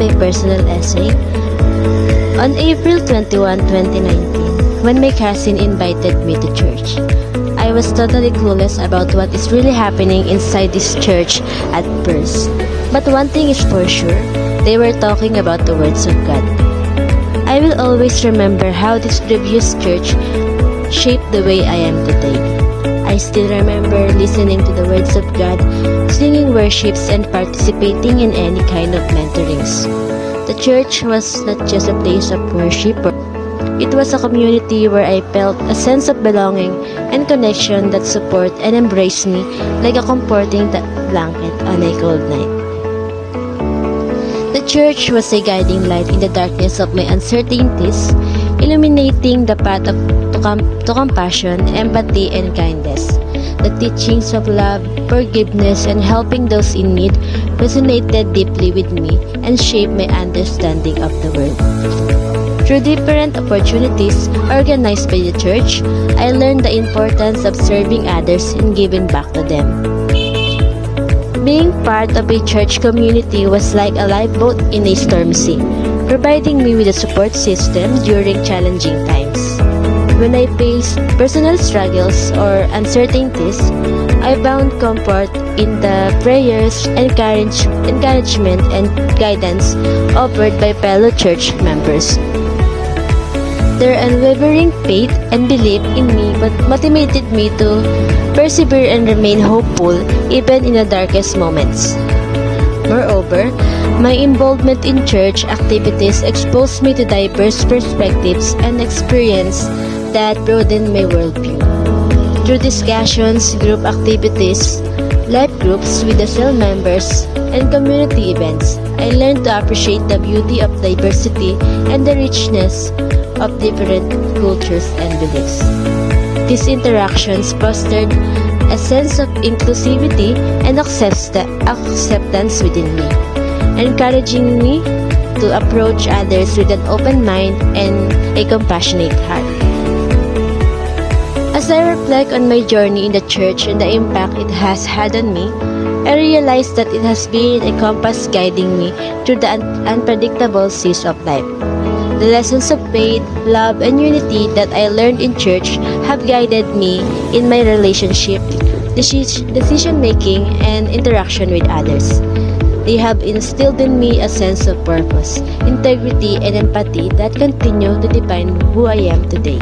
my personal essay. On April 21, 2019, when my cousin invited me to church, I was totally clueless about what is really happening inside this church at first. But one thing is for sure, they were talking about the words of God. I will always remember how this previous church shaped the way I am today. I still remember listening to the words of God, singing worships, and participating in any kind of mentorings. The church was not just a place of worship, it was a community where I felt a sense of belonging and connection that support and embraced me like a comforting blanket on a cold night. The church was a guiding light in the darkness of my uncertainties, illuminating the path to compassion, empathy, and kindness. The teachings of love, forgiveness, and helping those in need resonated deeply with me and shaped my understanding of the world. Through different opportunities organized by the church, I learned the importance of serving others and giving back to them. Being part of a church community was like a lifeboat in a stormy sea, providing me with a support system during challenging times. When I faced personal struggles or uncertainties, I found comfort in the prayers, encouragement, and guidance offered by fellow church members. Their unwavering faith and belief in me motivated me to persevere and remain hopeful even in the darkest moments. Moreover, my involvement in church activities exposed me to diverse perspectives and experiences that broadened my worldview. Through discussions, group activities, life groups with the cell members, and community events, I learned to appreciate the beauty of diversity and the richness of different cultures and beliefs. These interactions fostered a sense of inclusivity and acceptance within me, encouraging me to approach others with an open mind and a compassionate heart. As I reflect on my journey in the church and the impact it has had on me, I realize that it has been a compass guiding me through the unpredictable seas of life. The lessons of faith, love, and unity that I learned in church have guided me in my relationship, decision-making, and interaction with others. They have instilled in me a sense of purpose, integrity, and empathy that continue to define who I am today.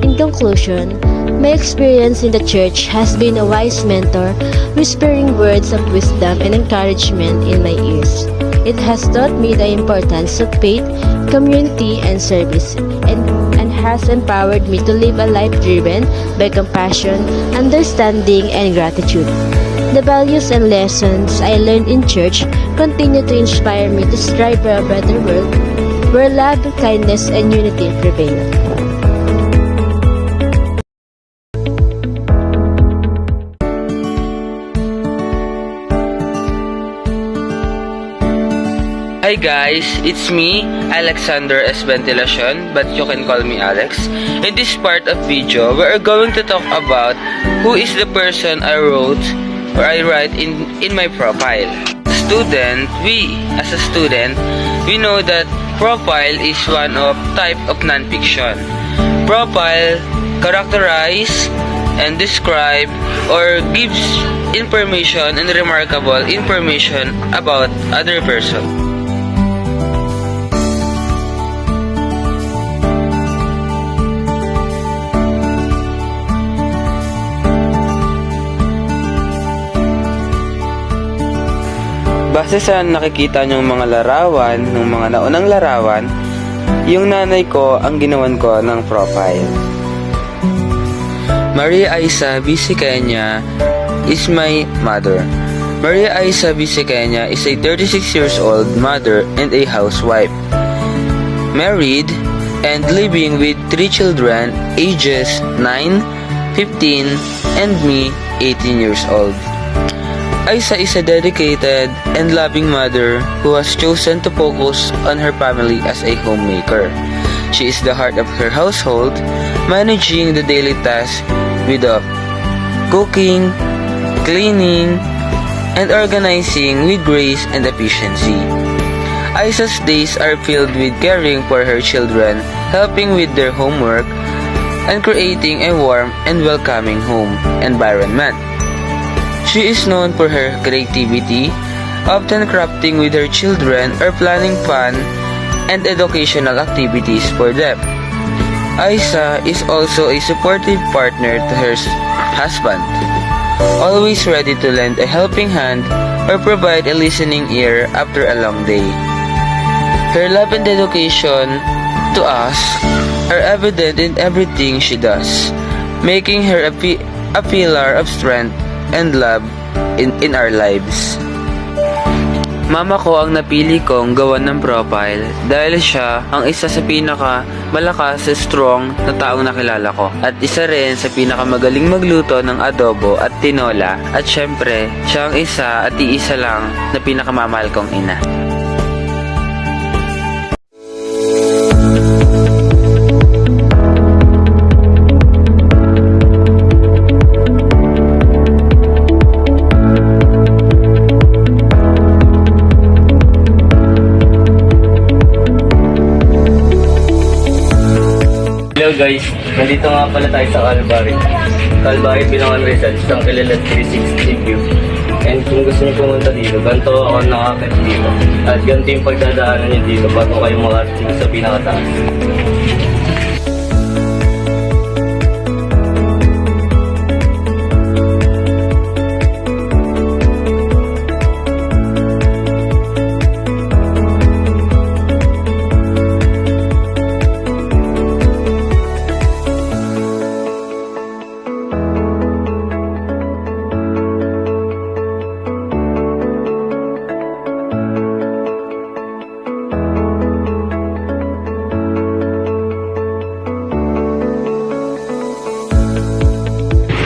In conclusion, my experience in the church has been a wise mentor, whispering words of wisdom and encouragement in my ears. It has taught me the importance of faith, community, and service, and has empowered me to live a life driven by compassion, understanding, and gratitude. The values and lessons I learned in church continue to inspire me to strive for a better world where love, kindness, and unity prevail. Hi guys, it's me, Alexander S. Ventilacion, but you can call me Alex. In this part of video, we are going to talk about who is the person I write in my profile. As a student, we know that profile is one of type of non-fiction. Profile characterize and describe or gives information and remarkable information about other person. Base sa nakikita niyong mga larawan, ng mga naunang larawan, yung nanay ko ang ginawan ko ng profile. Maria Isa Visequeña is my mother. Maria Isa Visequeña is a 36 years old mother and a housewife. Married and living with 3 children ages 9, 15, and me 18 years old. Isa is a dedicated and loving mother who has chosen to focus on her family as a homemaker. She is the heart of her household, managing the daily tasks with cooking, cleaning, and organizing with grace and efficiency. Aisa's days are filled with caring for her children, helping with their homework, and creating a warm and welcoming home environment. She is known for her creativity, often crafting with her children or planning fun and educational activities for them. Aisa is also a supportive partner to her husband, always ready to lend a helping hand or provide a listening ear after a long day. Her love and dedication to us are evident in everything she does, making her a pillar of strength and love in our lives. Mama ko ang napili kong gawan ng profile dahil siya ang isa sa pinaka malakas, strong na taong nakilala ko. At isa rin sa pinaka magaling magluto ng adobo at tinola. At syempre, siya ang isa at iisa lang na pinakamamahal kong ina. Hello guys, nandito nga pala tayo sa Calvary. Calvary Binangon Rizal, isang kilala 360 view. And kung gusto niyo pumunta dito, ganito ako nakakit dito. At ganito yung pagdadaanan niyo dito bago kayo makarating sa pinakataas.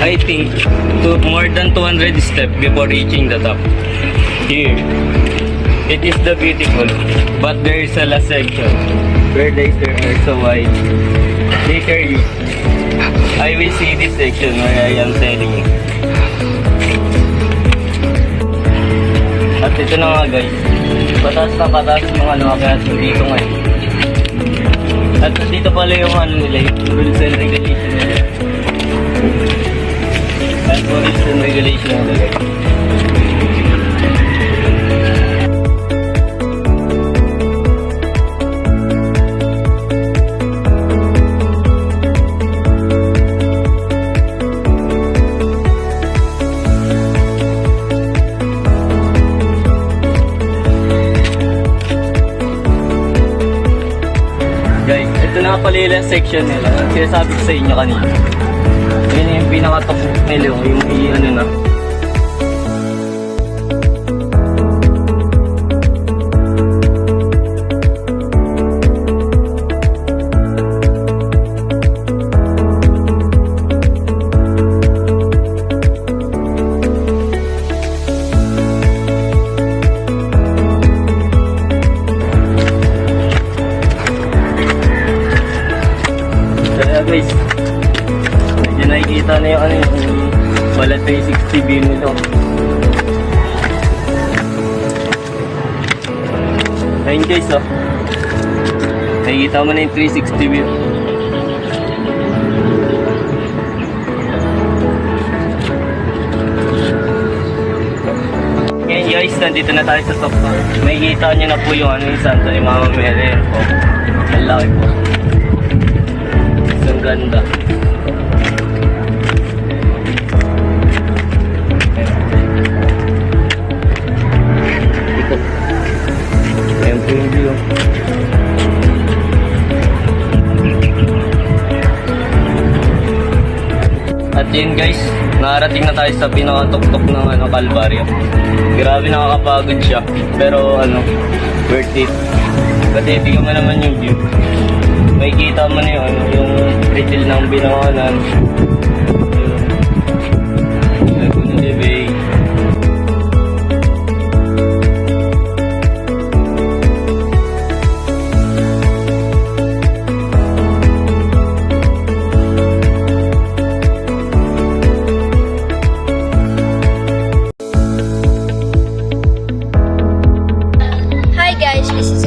I think more than 200 steps before reaching the top. Here, it is the beautiful, but there is a last section where the stairs are so wide. Later, I will see this section where I am telling you. At ito na nga guys, pataas na pataas mga lumakas dito ngayon. At dito pala yung nila, yung rules and regulation nila. And rules and regulation nila guys. Guys, ito na pala yung section nila. Kaya sabi ko sa inyo kanina. Yan yung pinaka-top nila, yung i-ano na. Kaya guys, medyo nakikita na yung yung bala 360 view nito. Ayun guys, oh. Nakikita mo na yung 360 view. Ngayon guys, nandito na tayo sa top. Makikita nyo na po yung yung Santa ni Mama Mary. Oh, ang laki po. Ang ganda. Ito. Ayan po yung view. At yun guys, nakarating na tayo sa pinakatuktok ng Calvario. Grabe nakakapagod siya. Pero worth it. Kasi tingnan mo naman yung view. Makikita mo na yung pretil ng Binangonan. Laguna de Bay. Hi guys, this is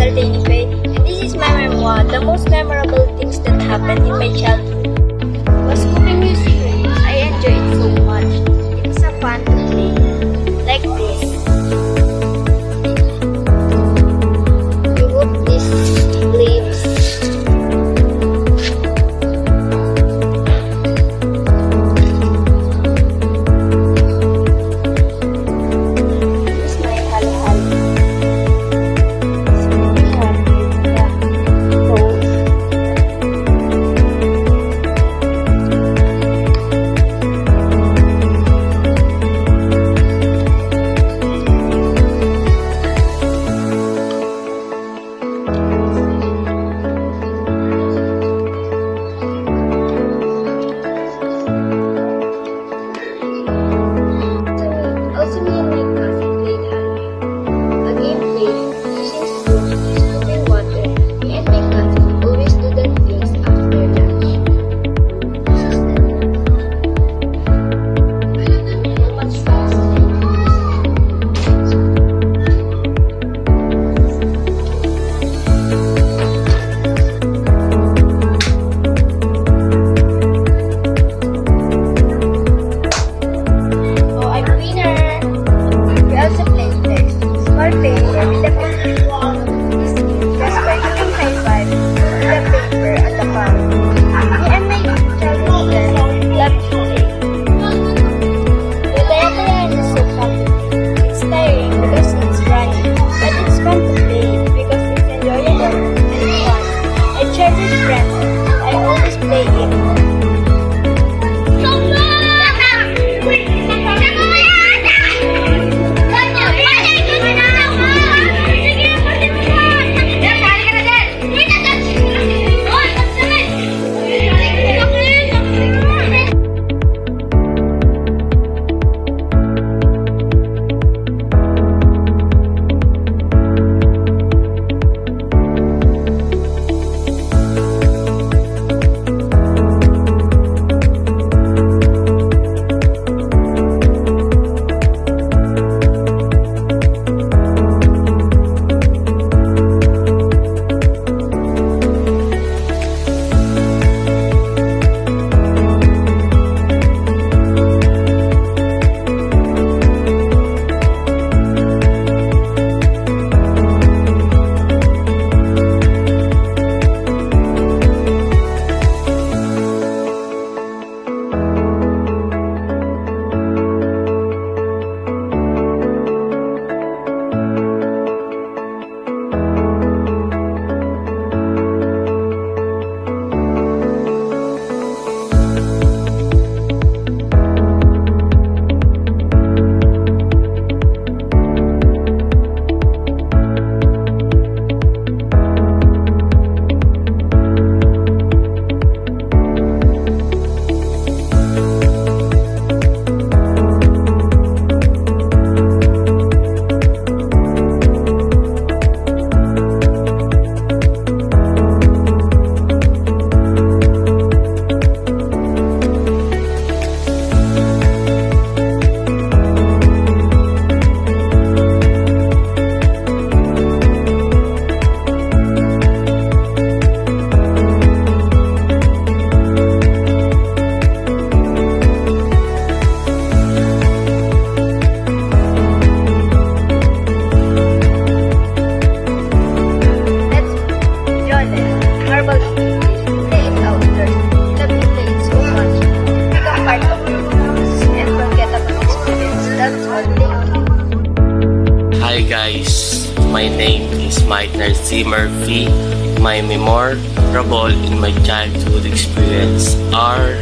guys, my name is Meitner C. Murphy. My memorable in my childhood experience are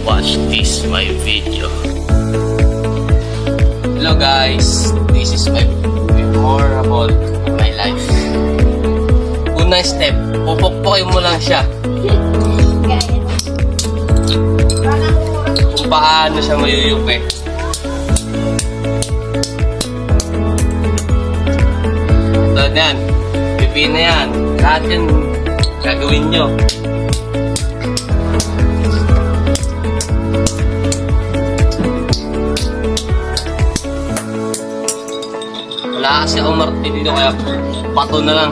watch this my video. Hello guys, this is my memorable in my life. Unang step, pupukpukin mo lang siya. Kung paano siya mayuyupi. Tulad yan, pipi na yan. Lahat yan gagawin nyo. Wala kasi akong martilyo dito kaya pato na lang.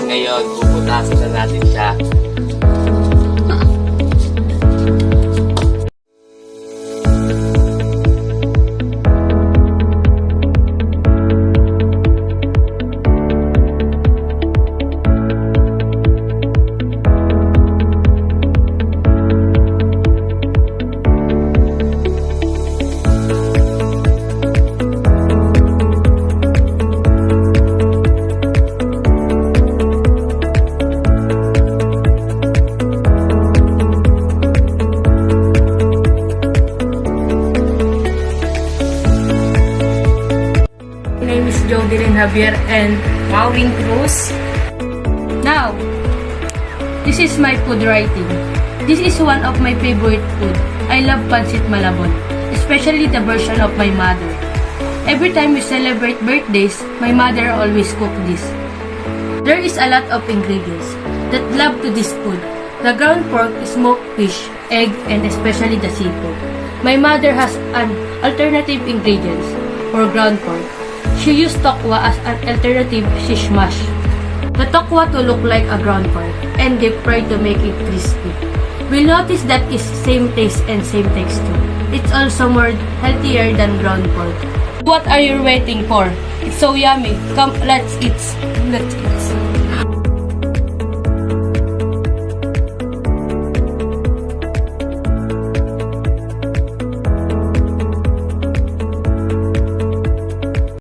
Ngayon, puputasan na natin siya. My name is Jodelyn Javier and Maureen Cruz. Now, this is my food writing. This is one of my favorite food. I love pancit malabon, especially the version of my mother. Every time we celebrate birthdays, my mother always cook this. There is a lot of ingredients that love to this food. The ground pork, smoked fish, egg, and especially the seafood. My mother has an alternative ingredients for ground pork. She used tokwa as an alternative shish mash. The tokwa to look like a ground pork and deep fried to make it crispy. We'll notice that it's same taste and same texture. It's also more healthier than ground pork. What are you waiting for? It's so yummy. Come, let's eat. Let's eat.